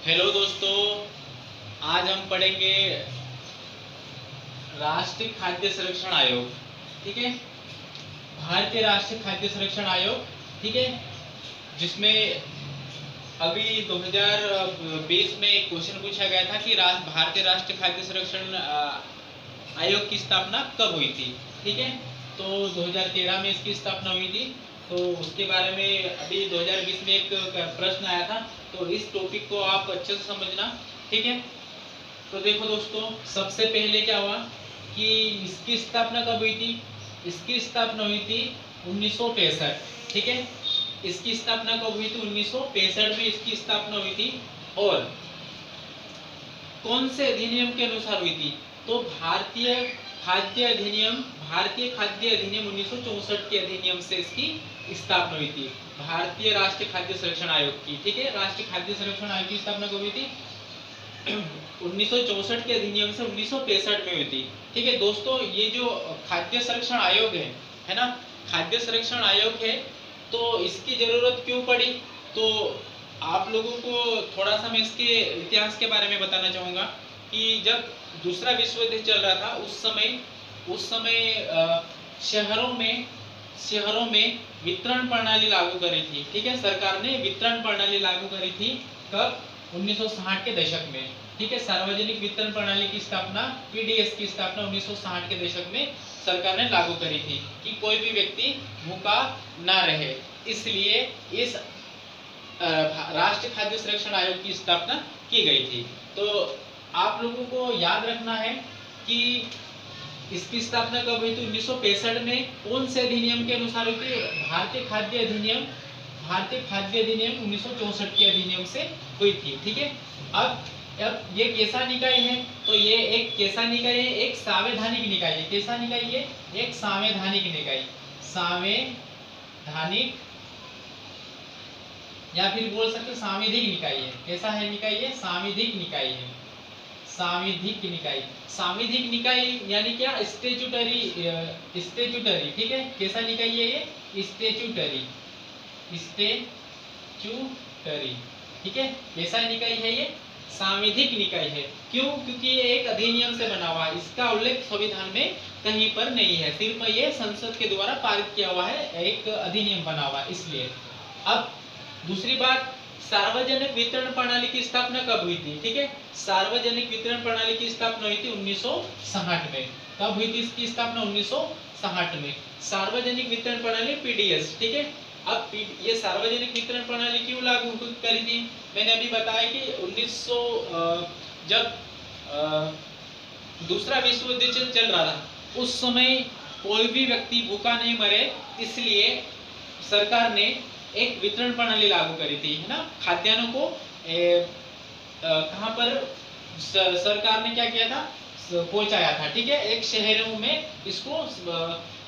Hello दोस्तों, आज हम पढ़ेंगे राष्ट्रीय खाद्य संरक्षण आयोग। ठीक है, भारतीय राष्ट्रीय खाद्य संरक्षण आयोग। ठीक है, जिसमें अभी 2020 में एक क्वेश्चन पूछा गया था कि भारतीय राष्ट्रीय खाद्य संरक्षण आयोग की स्थापना कब हुई थी। ठीक है, तो 2013 में इसकी स्थापना हुई थी। तो उसके बारे में अभी 2020 में एक प्रश्न आया था, तो इस टॉपिक को आप अच्छे से समझना। ठीक है, तो देखो दोस्तों, सबसे पहले क्या हुआ कि इसकी स्थापना कब हुई थी। इसकी स्थापना हुई थी 1965। ठीक है, इसकी स्थापना कब हुई थी, 1965 में इसकी स्थापना हुई थी। और कौन से अधिनियम के अनुसार हुई थी, तो भारतीय खाद्य अधिनियम 1964 के अधिनियम से इसकी स्थापना हुई थी, भारतीय राष्ट्रीय खाद्य संरक्षण आयोग की। ठीक है, राष्ट्रीय खाद्य संरक्षण आयोग की स्थापना कब हुई थी, 1964 के अधिनियम से 1965 में हुई थी। ठीक है दोस्तों, ये जो खाद्य संरक्षण आयोग है ना, खाद्य संरक्षण आयोग है, तो इसकी जरूरत क्यों पड़ी, तो आप लोगों को थोड़ा सा मैं इसके इतिहास के बारे में बताना चाहूंगा कि जब दूसरा विश्व युद्ध चल रहा था उस समय शहरों में वितरण प्रणाली लागू करी थी। ठीक है, सरकार ने वितरण प्रणाली लागू करी थी। कब, 1960 के दशक में। ठीक है, सार्वजनिक वितरण प्रणाली की स्थापना, पीडीएस की स्थापना 1960 के दशक में सरकार ने लागू करी थी कि कोई भी व्यक्ति भूखा ना रहे। इसलिए इस राष्ट्रीय खाद्य संरक्षण आयोग की स्थापना की गई थी। तो आप लोगों को याद रखना है कि इसकी स्थापना कब हुई थी, 1965 में। कौन से अधिनियम के अनुसार हुई थी, भारतीय खाद्य अधिनियम 1964 के अधिनियम से हुई थी। ठीक है, अब ये कैसा निकाय है, तो ये एक कैसा निकाय है, एक संवैधानिक निकाय है। कैसा निकाय है, एक संवैधानिक निकाय, संवैधानिक या फिर बोल सकते सांविधिक निकाय है। कैसा है निकाय, ये सांविधिक निकाय है। सांविधिक निकाय, सांविधिक निकाय यानी क्या, स्टेचुटरी। ठीक है, कैसा निकाय है ये, स्टेचुटरी। ठीक है, कैसा निकाय है ये, सांविधिक निकाय है। क्यों, क्योंकि ये एक अधिनियम से बना हुआ है, इसका उल्लेख संविधान में कहीं पर नहीं है, सिर्फ ये संसद के द्वारा पारित किया हुआ है, एक अधिनियम बना हुआ है, इसलिए। अब दूसरी बात, सार्वजनिक वितरण प्रणाली की स्थापना कब हुई थी। ठीक है, सार्वजनिक वितरण प्रणाली की स्थापना हुई थी 1960 में। कब हुई थी इसकी स्थापना, 1960 में। सार्वजनिक वितरण प्रणाली पीडीएस। ठीक है, अब ये सार्वजनिक वितरण प्रणाली क्यों लागू करी थी, मैंने अभी बताया कि 1900 जब दूसरा विश्व युद्ध चल रहा था, उस समय कोई भी व्यक्ति भूखा नहीं मरे, इसलिए सरकार ने एक वितरण प्रणाली लागू करी थी, है ना। खाद्यान्नों को कहां पर सरकार ने क्या किया था, पहुंचाया था। ठीक है, एक शहरों में इसको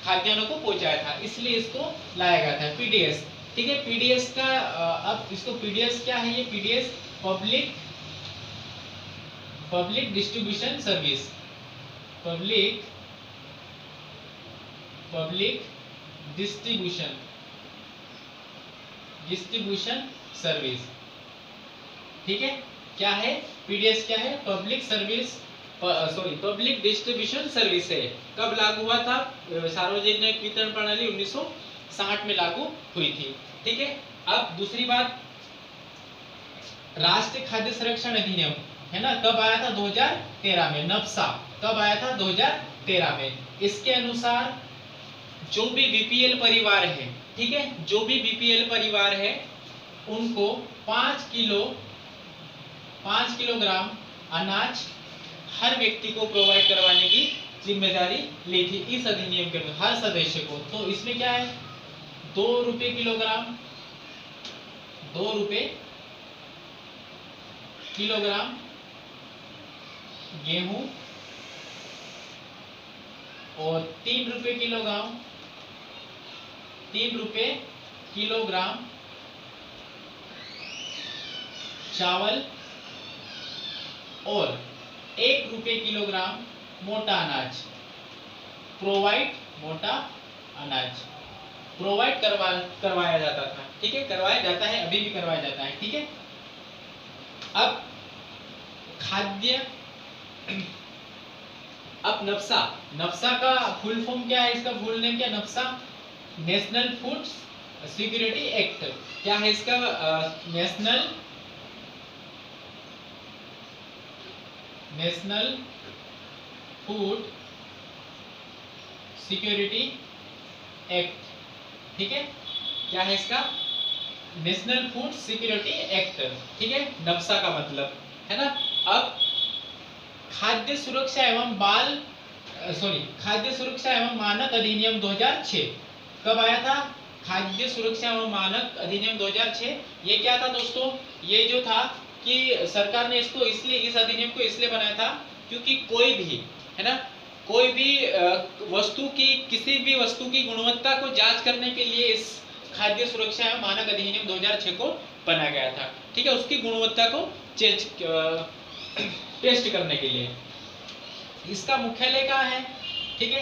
खाद्यान्नों को पहुंचाया था, इसलिए इसको लाया गया था, पीडीएस। ठीक है, पीडीएस का अब इसको पीडीएस क्या है, ये PDS public distribution service, public distribution service. ठीक है, क्या है पीडीएस, क्या है, पब्लिक डिस्ट्रीब्यूशन सर्विस है। कब लागू हुआ था, सार्वजनिक वितरण प्रणाली 1960 में लागू हुई थी। ठीक है, अब दूसरी बात, राष्ट्रीय खाद्य संरक्षण अधिनियम है ना, कब आया था, 2013 में। नफ्सा कब आया था, 2013 में। इसके अनुसार जो भी बीपीएल परिवार है, ठीक है, जो भी बीपीएल परिवार है, उनको 5 किलोग्राम अनाज हर व्यक्ति को प्रोवाइड करवाने की जिम्मेदारी ली थी इस अधिनियम के हर सदस्य को। तो इसमें क्या है, 2 रुपए किलोग्राम गेहूं और 3 रुपए किलोग्राम चावल और 1 रुपए किलोग्राम मोटा अनाज प्रोवाइड करवाया जाता था। ठीक है, करवाया जाता है, अभी भी करवाया जाता है। ठीक है, अब खाद्य, अब नफ्सा, नफ्सा का फुल फॉर्म क्या है, इसका फुल नेम क्या, नफ्सा नेशनल फूड सिक्योरिटी एक्ट। क्या है इसका, नेशनल फूड सिक्योरिटी एक्ट। ठीक है, क्या है इसका, नेशनल फूड सिक्योरिटी एक्ट। ठीक है, नफ्सा का मतलब है ना। अब खाद्य सुरक्षा एवं खाद्य सुरक्षा एवं मानक अधिनियम 2006 कब आया था, खाद्य सुरक्षा एवं मानक अधिनियम 2006। ये क्या था दोस्तों, ये जो था कि सरकार ने इसको इसलिए, इस अधिनियम को इसलिए बनाया था क्योंकि कोई भी, है ना, कोई भी वस्तु की, किसी भी वस्तु की गुणवत्ता को जांच करने के लिए इस खाद्य सुरक्षा एवं मानक अधिनियम 2006 को बनाया गया था। ठीक है, उसकी गुणवत्ता को टेस्ट करने के लिए। इसका मुख्यालय कहाँ है, ठीक है,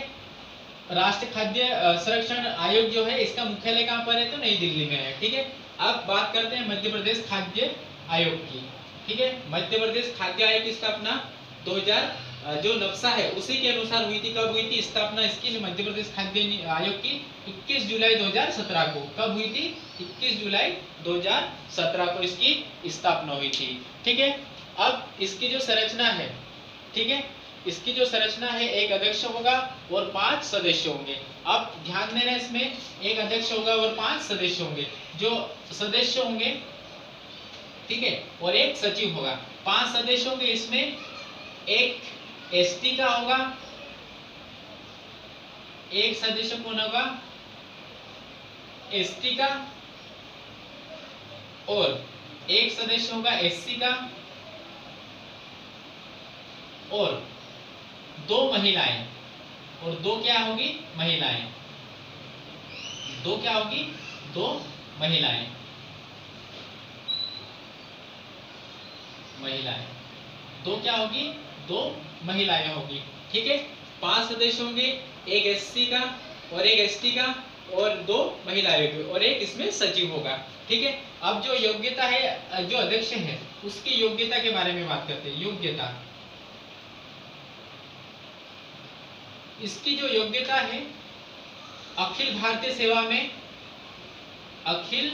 राष्ट्रीय खाद्य संरक्षण आयोग जो है, इसका मुख्यालय कहाँ पर है, तो नई दिल्ली में है। ठीक है, अब बात करते हैं मध्य प्रदेश खाद्य आयोग की। ठीक है, मध्य प्रदेश खाद्य आयोग इसका अपना 2000 जो नक्शा है उसी के अनुसार हुई थी। कब हुई थी स्थापना इसकी, मध्य प्रदेश खाद्य आयोग की 21 जुलाई 2017 को। कब हुई थी, 21 जुलाई 2017 को इसकी स्थापना हुई थी। ठीक है, अब इसकी जो संरचना है, ठीक है, इसकी जो संरचना है, एक अध्यक्ष होगा और 5 सदस्य होंगे। अब ध्यान देना, इसमें एक अध्यक्ष होगा और 5 सदस्य होंगे। जो सदस्य होंगे, ठीक है, और एक सचिव होगा। 5 सदस्य होंगे, इसमें एक एसटी का होगा, एक सदस्य कौन होगा, एसटी का, और एक सदस्य होगा एससी का, और 2 महिलाएं, और 2 क्या होगी, महिलाएं। 2 क्या होगी, 2 महिलाएं, महिलाएं 2 क्या होगी, 2 महिलाएं होगी। ठीक है, 5 सदस्य होंगे, एक एससी का और एक एसटी का और 2 महिलाएं होगी, और एक इसमें सचिव होगा। ठीक है, अब जो योग्यता है, जो अध्यक्ष है उसकी योग्यता के बारे में बात करते हैं। योग्यता, इसकी जो योग्यता है, अखिल भारतीय सेवा में, अखिल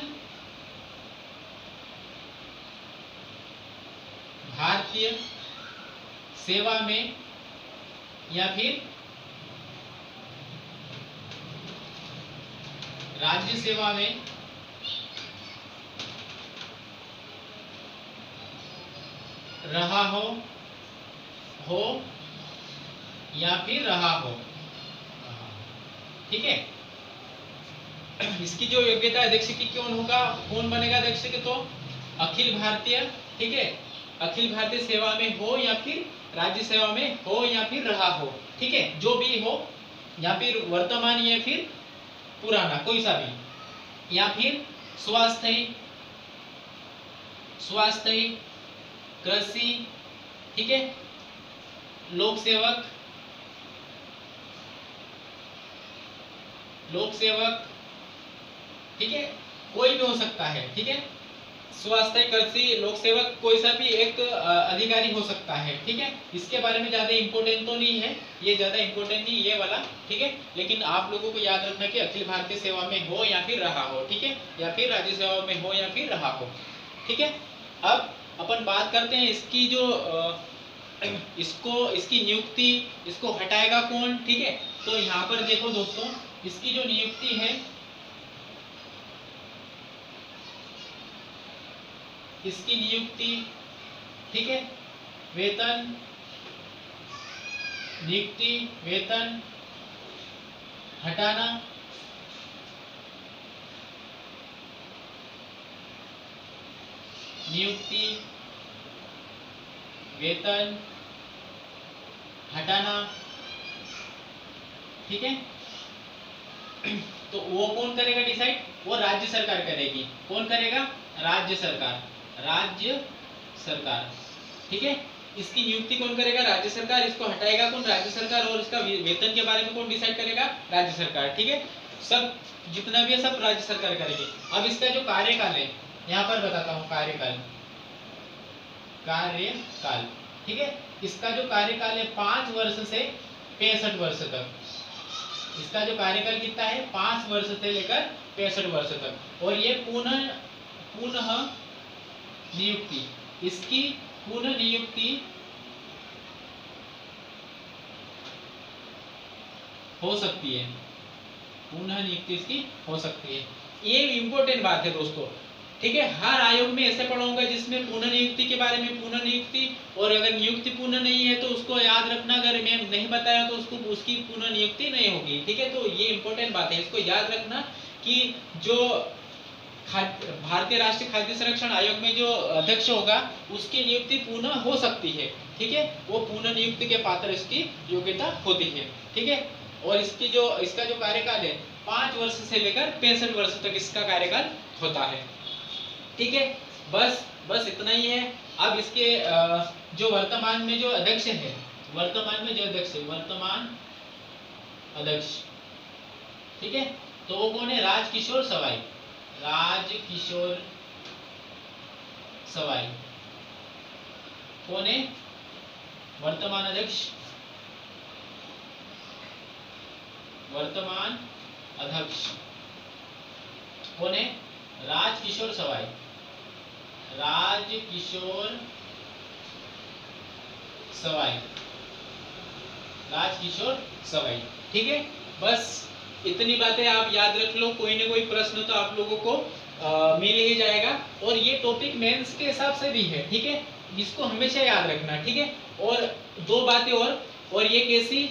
भारतीय सेवा में, या फिर राज्य सेवा में, रहा हो या फिर रहा हो। ठीक है, इसकी जो योग्यता अध्यक्ष की कौन होगा, कौन बनेगा अध्यक्ष के, तो अखिल भारतीय, ठीक है, अखिल भारतीय सेवा में हो या फिर राज्य सेवा में हो या फिर रहा हो। ठीक है, जो भी हो, या फिर वर्तमान या फिर पुराना, कोई सा भी, या फिर स्वास्थ्य, कृषि, ठीक है, लोक सेवक, ठीक है, कोई भी हो सकता है। ठीक है, स्वास्थ्य, कृषि, लोक सेवक, कोई सा भी एक अधिकारी हो सकता है। ठीक है, इसके बारे में ज्यादा इंपोर्टेंट तो नहीं है, ये ज्यादा इंपोर्टेंट नहीं ये वाला। ठीक है, लेकिन आप लोगों को याद रखना कि अखिल भारतीय सेवा में हो या फिर रहा हो। ठीक है, या फिर राज्य सेवा में हो या फिर रहा हो। ठीक है, अब अपन बात करते हैं इसकी जो इसकी नियुक्ति, इसको हटाएगा कौन। ठीक है, तो यहाँ पर देखो दोस्तों, इसकी जो नियुक्ति है, इसकी नियुक्ति, ठीक है, वेतन, नियुक्ति, वेतन, हटाना, नियुक्ति, वेतन, हटाना। ठीक है, तो वो कौन करेगा डिसाइड, वो राज्य सरकार करेगी। कौन करेगा, राज्य सरकार, राज्य सरकार। ठीक है, इसकी नियुक्ति कौन करेगा, राज्य सरकार। इसको हटाएगा कौन, राज्य सरकार। और इसका वेतन के बारे में कौन डिसाइड करेगा, राज्य सरकार। ठीक है, सब जितना भी है सब राज्य सरकार करेगी। अब इसका जो कार्यकाल है यहाँ पर बताता हूँ, कार्यकाल, कार्यकाल, ठीक है। इसका जो कार्यकाल है 5 वर्ष से 65 वर्ष तक। इसका जो कार्यकाल कितना है 5 वर्ष से लेकर 65 वर्ष तक। और ये पुनः नियुक्ति, इसकी पुनः नियुक्ति हो सकती है, पुनः नियुक्ति इसकी हो सकती है। ये इंपॉर्टेंट बात है दोस्तों, ठीक है। हर आयोग में ऐसे पढ़ाऊंगा जिसमें पुनः नियुक्ति के बारे में, पुनः नियुक्ति, और अगर नियुक्ति पुनः नहीं है तो उसको याद रखना, अगर मैं नहीं बताया तो उसको उसकी पुनः नियुक्ति नहीं होगी, ठीक है। तो ये इंपॉर्टेंट बात है, इसको याद रखना कि जो भारतीय राष्ट्रीय खाद्य संरक्षण आयोग में जो अध्यक्ष होगा उसकी नियुक्ति पुनः हो सकती है, ठीक है। वो पुनः नियुक्ति के पात्र इसकी योग्यता होती है, ठीक है। और इसका जो कार्यकाल है 5 वर्ष से लेकर 65 वर्ष तक इसका कार्यकाल होता है, ठीक है। बस इतना ही है। अब इसके जो वर्तमान में जो अध्यक्ष है, वर्तमान अध्यक्ष, ठीक है, तो वो कौन है? राजकिशोर सवाई, राजकिशोर सवाई कौन है? वर्तमान अध्यक्ष, वर्तमान अध्यक्ष कौन है? राजकिशोर सवाई, राजकिशोर सवाई, राजकिशोर सवाई, ठीक है। बस इतनी बातें आप याद रख लो, कोई ना कोई प्रश्न तो आप लोगों को मिल ही जाएगा। और ये टॉपिक मेंस के हिसाब से भी है, ठीक है, इसको हमेशा याद रखना, ठीक है। और 2 बातें और ये कैसी,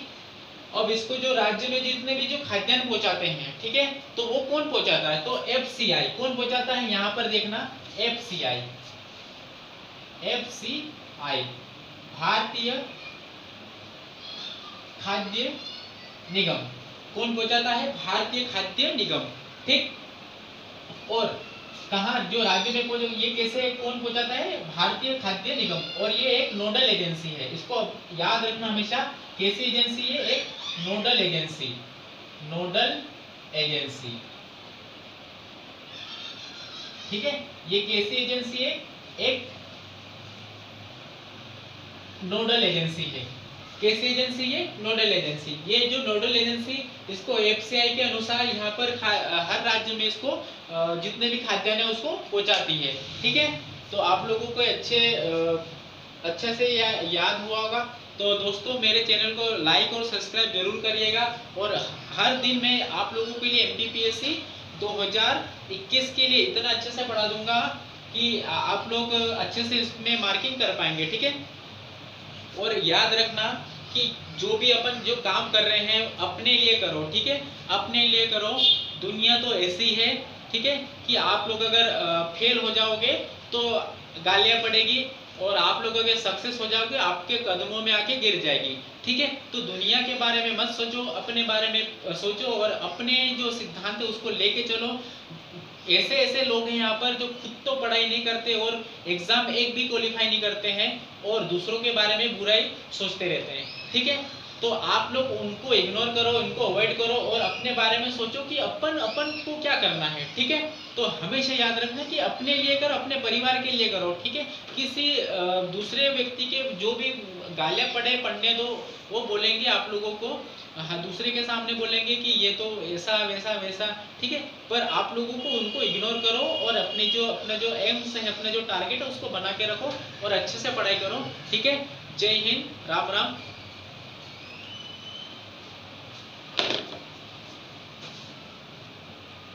अब इसको जो राज्य में जितने भी जो खाद्यान्न पहुंचाते हैं, ठीक है, तो वो कौन पहुंचाता है? तो एफसीआई कौन पहुंचाता है? यहाँ पर देखना, एफसीआई, एफसीआई भारतीय खाद्य निगम कौन पहुंचाता है? भारतीय खाद्य निगम, ठीक। और कहा जो राज्य में ये कैसे कौन पहुंचाता है? भारतीय खाद्य निगम। और ये एक नोडल एजेंसी है, इसको याद रखना हमेशा। कैसी एजेंसी है? एक नोडल एजेंसी, नोडल एजेंसी, ठीक है। ये कैसी एजेंसी है? एक नोडल एजेंसी है। कैसी एजेंसी है? Nodal agency. ये जो नोडल एजेंसी, इसको एफसीआई के अनुसार यहाँ पर हर राज्य में इसको जितने भी खाद्यान्न है उसको पहुंचाती है, ठीक है। तो आप लोगों को अच्छे से याद हुआ होगा। तो दोस्तों मेरे चैनल को लाइक और सब्सक्राइब जरूर करिएगा। और हर दिन मैं आप लोगों के लिए एमपीपीएससी 2021 के लिए इतना अच्छे से पढ़ा दूंगा कि आप लोग अच्छे से इसमें मार्किंग कर पाएंगे, ठीक है। और याद रखना कि जो भी अपन जो काम कर रहे हैं अपने लिए करो, ठीक है, अपने लिए करो। दुनिया तो ऐसी है, ठीक है, कि आप लोग अगर फेल हो जाओगे तो गालियां पड़ेगी, और आप लोग अगर सक्सेस हो जाओगे आपके कदमों में आके गिर जाएगी, ठीक है। तो दुनिया के बारे में मत सोचो, अपने बारे में सोचो, और अपने जो सिद्धांत है उसको लेके चलो। ऐसे लोग हैं यहाँ पर जो खुद तो पढ़ाई नहीं करते और एग्जाम एक भी क्वालिफाई नहीं करते हैं, और दूसरों के बारे में बुराई सोचते रहते हैं, ठीक है। तो आप लोग उनको इग्नोर करो, उनको अवॉइड करो, और अपने बारे में सोचो कि अपन को क्या करना है, ठीक है। तो हमेशा याद रखना कि अपने लिए करो, अपने परिवार के लिए करो, ठीक है। किसी दूसरे व्यक्ति के जो भी गालियां पढ़ने दो, वो बोलेंगे आप लोगों को, हाँ, दूसरे के सामने बोलेंगे कि ये तो ऐसा वैसा, ठीक है। पर आप लोगों को उनको इग्नोर करो, और अपना जो एम्स है, अपना जो टारगेट है उसको बना के रखो, और अच्छे से पढ़ाई करो, ठीक है। जय हिंद, राम राम।